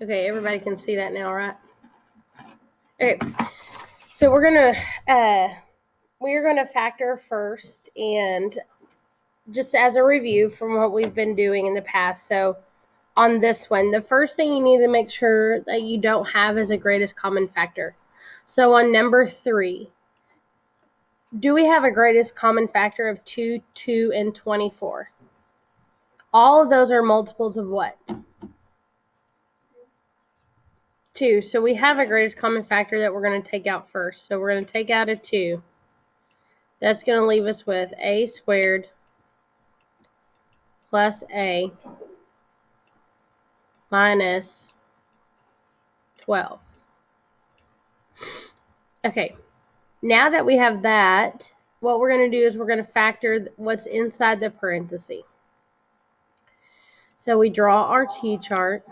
Okay, everybody can see that now, right? Okay, so we're gonna factor first, and just as a review from what we've been doing in the past. So on this one, the first thing you need to make sure that you don't have is a greatest common factor. So on number 3, do we have a greatest common factor of 2, 2, and 24? All of those are multiples of what? 2. So we have a greatest common factor that we're going to take out first. So we're going to take out a 2. That's going to leave us with a squared plus a minus 12. Okay, now that we have that, what we're going to do is we're going to factor what's inside the parenthesis. So we draw our t-chart.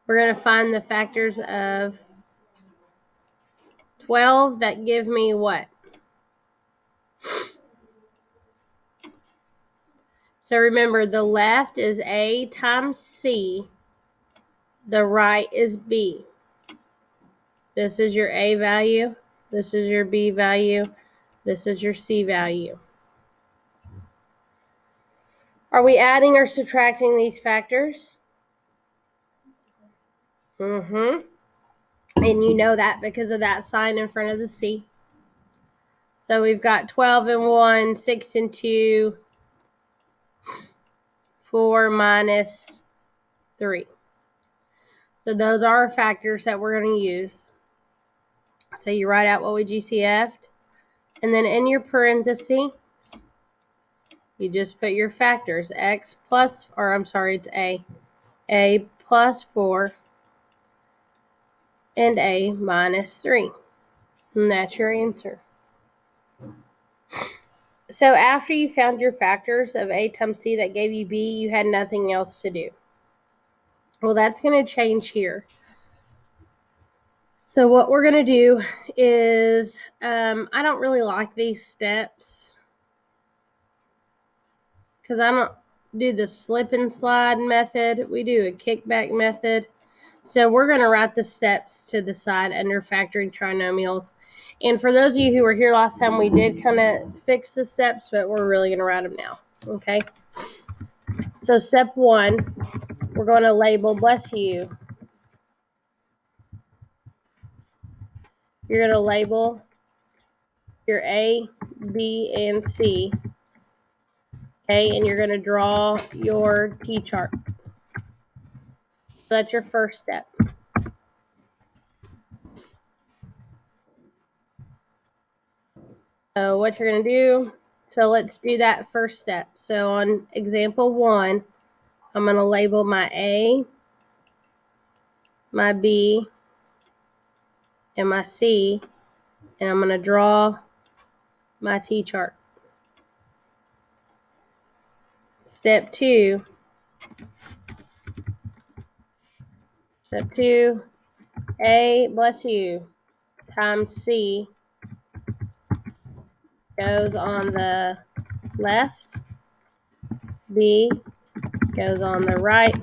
We're going to find the factors of 12 that give me what? So remember, the left is A times C. The right is B. This is your A value. This is your B value. This is your C value. Are we adding or subtracting these factors? And you know that because of that sign in front of the C. So we've got 12 and 1, 6 and 2, 4 minus 3. So those are our factors that we're going to use. So you write out what we GCF'd. And then in your parentheses, you just put your factors. X plus, or I'm sorry, it's A. A plus 4 and A minus 3. And that's your answer. So after you found your factors of A times C that gave you B, you had nothing else to do. Well, that's going to change here. So what we're going to do is, I don't really like these steps because I don't do the slip and slide method. We do a kickback method. So we're going to write the steps to the side under factoring trinomials. And for those of you who were here last time, we did kind of fix the steps, but we're really going to write them now. Okay. So step 1, we're going to label bless you. You're going to label your A, B, and C. Okay, and you're going to draw your T-chart. So that's your first step. So what you're going to do, so let's do that first step. So on example 1, I'm going to label my A, my B, and my C, and I'm going to draw my T-chart. Step 2, A, bless you, times C goes on the left, B goes on the right.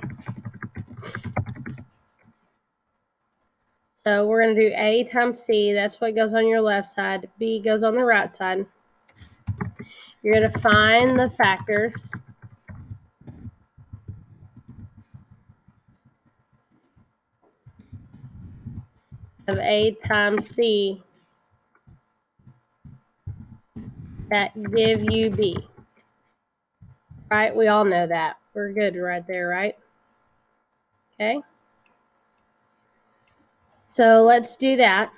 So we're going to do A times C. That's what goes on your left side. B goes on the right side. You're going to find the factors of A times C that give you B. Right? We all know that. We're good right there, right? Okay. So let's do that.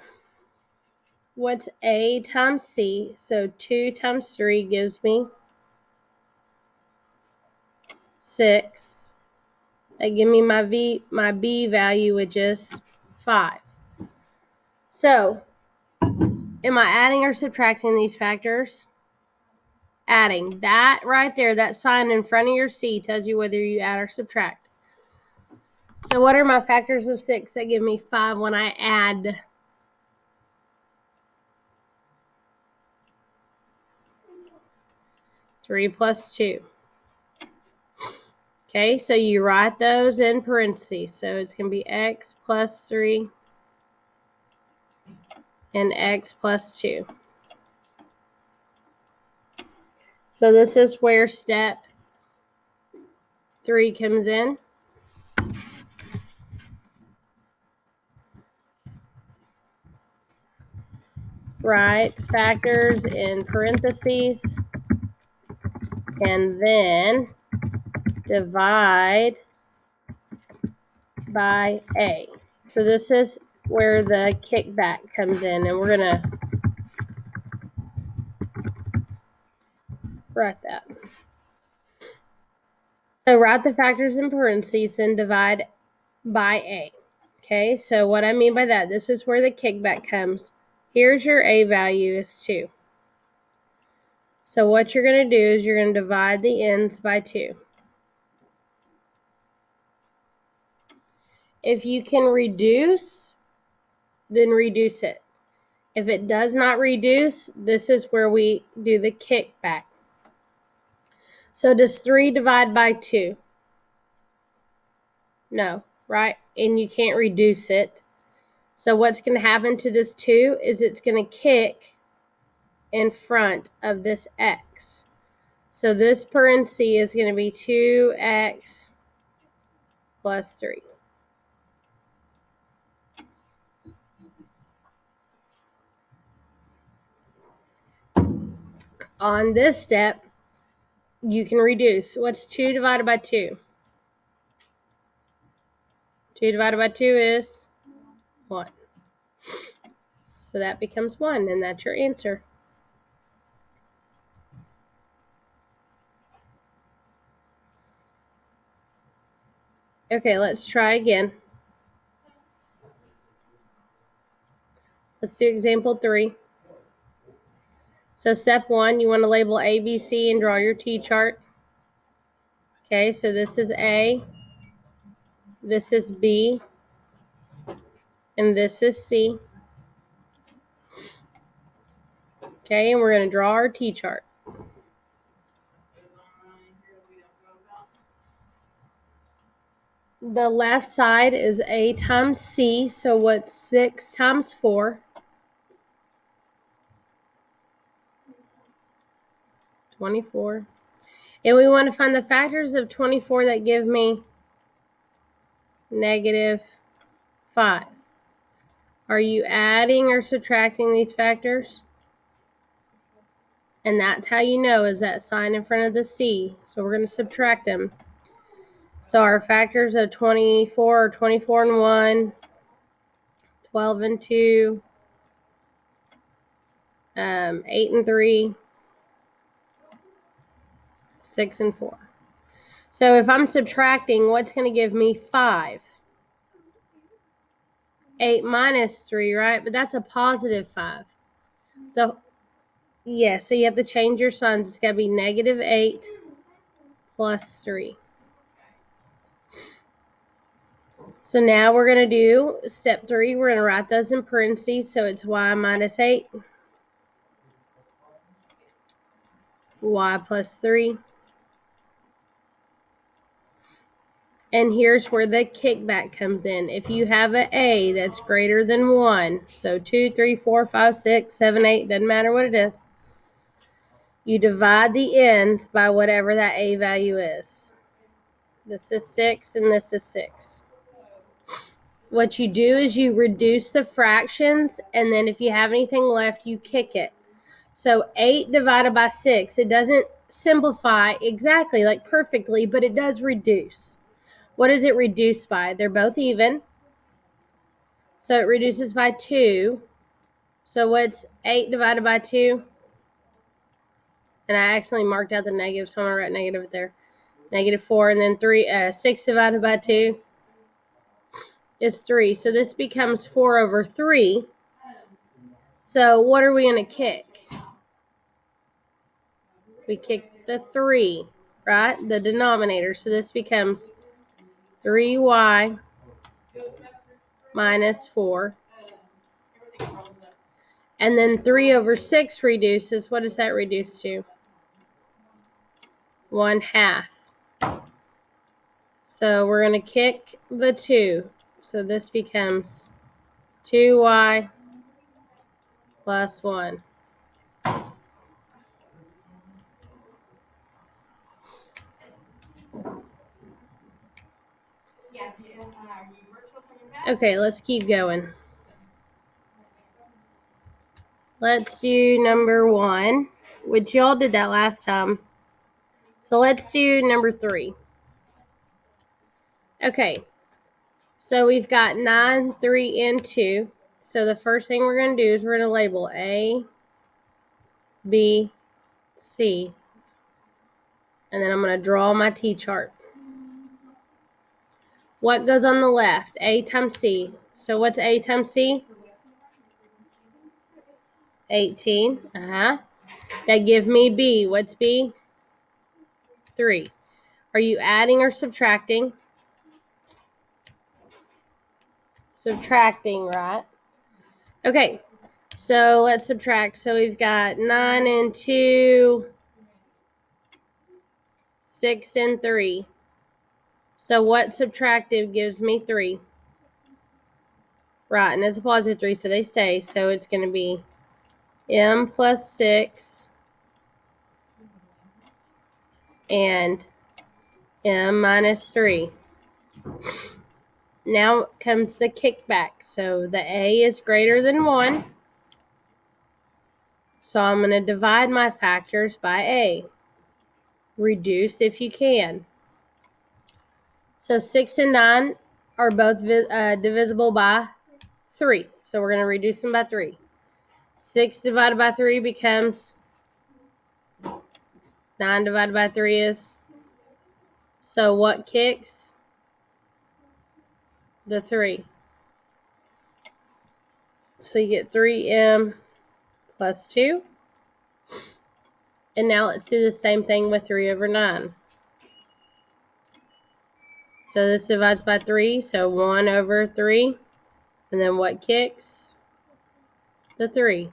What's A times C? So 2 times 3 gives me 6. That give me my B value, which is 5. So am I adding or subtracting these factors? Adding. That right there, that sign in front of your C tells you whether you add or subtract. So what are my factors of 6 that give me 5 when I add? Three plus 2. Okay, so you write those in parentheses. So it's going to be x plus 3 and x plus 2. So this is where step 3 comes in. Write factors in parentheses and then divide by a. So this is where the kickback comes in, and we're going to write that. So write the factors in parentheses and divide by a. Okay, so what I mean by that, this is where the kickback comes. Here's your a value is 2. So what you're going to do is you're going to divide the ends by 2. If you can reduce, then reduce it. If it does not reduce, this is where we do the kickback. So does 3 divide by 2? No, right? And you can't reduce it. So what's going to happen to this 2 is it's going to kick in front of this x. So this parenthesis is going to be 2x plus 3. On this step, you can reduce. What's 2 divided by 2? 2 divided by 2 is 1. So that becomes 1, and that's your answer. Okay, let's try again. Let's do example 3. So step 1, you want to label A, B, C and draw your T-chart. Okay, so this is A, this is B, and this is C. Okay, and we're going to draw our T-chart. The left side is A times C, so what's 6 times 4? 24. And we want to find the factors of 24 that give me -5. Are you adding or subtracting these factors? And that's how you know is that sign in front of the C. So we're going to subtract them. So our factors of 24 are 24 and 1, 12 and 2, 8 and 3, 6 and 4. So if I'm subtracting, what's going to give me 5? 8 minus 3, right? But that's a positive 5. So, yeah, so you have to change your signs. It's got to be -8 plus 3. So now we're going to do step 3. We're going to write those in parentheses. So it's y minus 8, y plus 3. And here's where the kickback comes in. If you have an A that's greater than 1, so 2, 3, 4, 5, 6, 7, 8, doesn't matter what it is, you divide the ends by whatever that A value is. This is 6 and this is 6. What you do is you reduce the fractions, and then if you have anything left, you kick it. So 8 divided by 6, it doesn't simplify exactly, like perfectly, but it does reduce. What is it reduced by? They're both even. So it reduces by 2. So what's 8 divided by 2? And I accidentally marked out the negative, so I'm going to write negative there. -4, and then 6 divided by 2 is 3. So this becomes 4 over 3. So what are we going to kick? We kick the 3, right? The denominator. So this becomes 3y minus 4. And then 3 over 6 reduces. What does that reduce to? 1/2. So we're going to kick the 2. So this becomes 2y plus 1. Okay, let's keep going. Let's do number 1, which y'all did that last time. So let's do number 3. Okay, so we've got 9, 3, and 2. So the first thing we're going to do is we're going to label A, B, C, and then I'm going to draw my T-chart. What goes on the left? A times C. So what's A times C? 18. That give me B. What's B? 3. Are you adding or subtracting? Subtracting, right? Okay, so let's subtract. So we've got 9 and 2, 6 and 3. So what subtractive gives me 3? Right, and it's a positive 3, so they stay. So it's going to be M plus 6 and M minus 3. Now comes the kickback. So the A is greater than 1. So I'm going to divide my factors by A. Reduce if you can. So 6 and 9 are both divisible by 3. So we're going to reduce them by 3. 6 divided by 3 becomes 9 divided by 3 is. So what kicks? The 3. So you get 3m plus 2. And now let's do the same thing with 3 over 9. So this divides by 3, so 1 over 3. And then what kicks? The 3.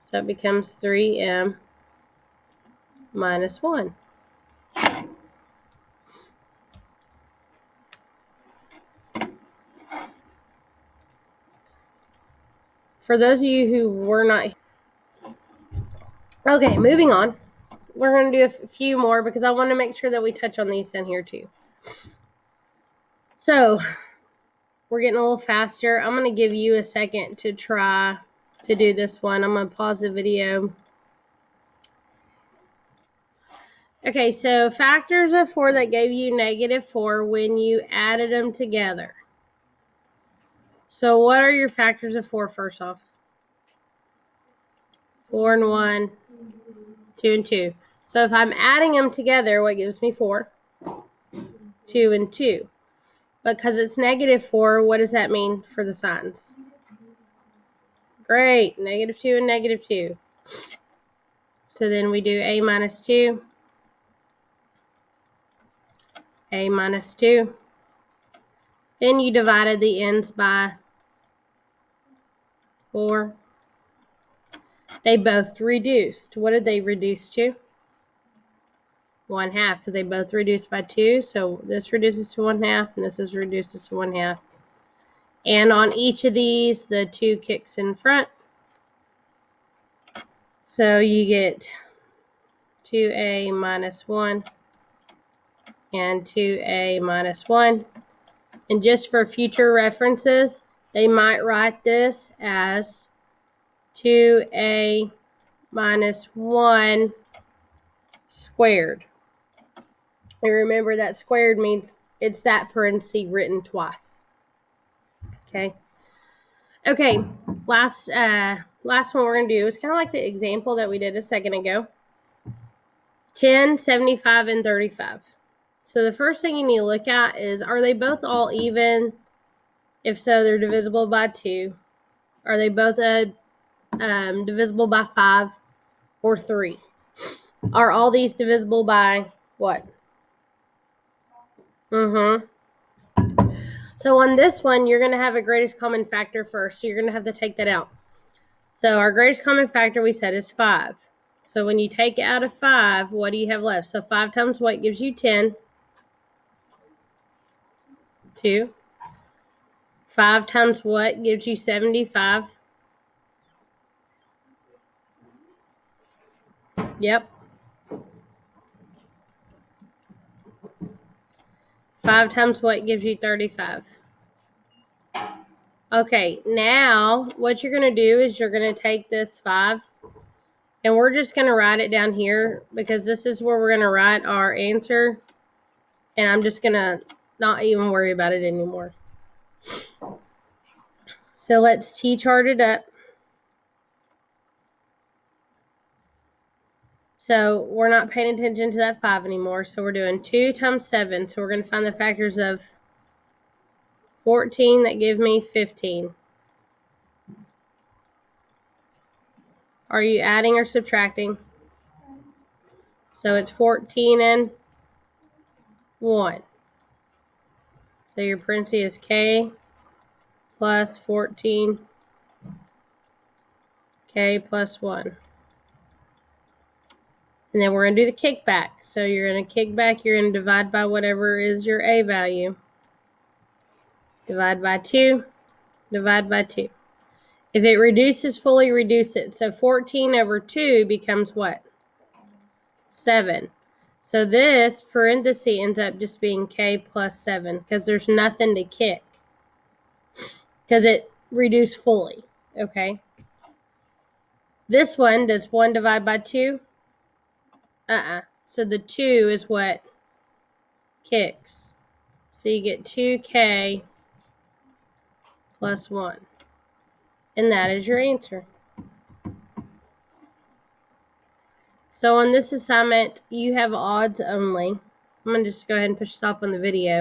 So it becomes 3m minus 1. For those of you who were not... Okay, moving on. We're going to do a few more because I want to make sure that we touch on these in here too. So we're getting a little faster. I'm going to give you a second to try to do this one. I'm going to pause the video. Okay, so factors of 4 that gave you -4 when you added them together. So what are your factors of 4 first off? 4 and 1, 2 and 2. So if I'm adding them together, what gives me 4? 2 and 2. Because it's -4, what does that mean for the signs? Great, -2 and -2. So then we do A minus 2, A minus 2. Then you divided the ends by 4. They both reduced. What did they reduce to? 1/2, because they both reduced by 2. So this reduces to 1/2, and this is reduces to 1/2. And on each of these, the 2 kicks in front. So you get 2a minus 1 and 2a minus 1. And just for future references, they might write this as 2a minus 1 squared. And remember that squared means it's that parenthesis written twice. Okay. Okay, last one we're going to do is kind of like the example that we did a second ago. 10, 75, and 35. So the first thing you need to look at is, are they both all even? If so, they're divisible by 2. Are they both divisible by 5 or 3? Are all these divisible by what? So on this one, you're going to have a greatest common factor first. So you're going to have to take that out. So our greatest common factor we said is 5. So when you take out of 5, what do you have left? So 5 times what gives you 10? 2. 5 times what gives you 75? Yep. 5 times what gives you 35? Okay, now what you're going to do is you're going to take this 5, and we're just going to write it down here because this is where we're going to write our answer, and I'm just going to not even worry about it anymore. So let's T-chart it up. So we're not paying attention to that 5 anymore. So we're doing 2 times 7. So we're going to find the factors of 14 that give me 15. Are you adding or subtracting? So it's 14 and 1. So your parenthesis is K plus 14, K plus 1. And then we're going to do the kickback. So you're going to kick back, you're going to divide by whatever is your A value. Divide by 2, divide by 2. If it reduces, fully reduce it. So 14 over 2 becomes what? 7. So this parenthesis ends up just being K plus 7 because there's nothing to kick because it reduced fully, okay? This one, does 1 divide by 2? So the 2 is what kicks. So you get 2K plus 1. And that is your answer. So on this assignment, you have odds only. I'm going to just go ahead and push stop on the video.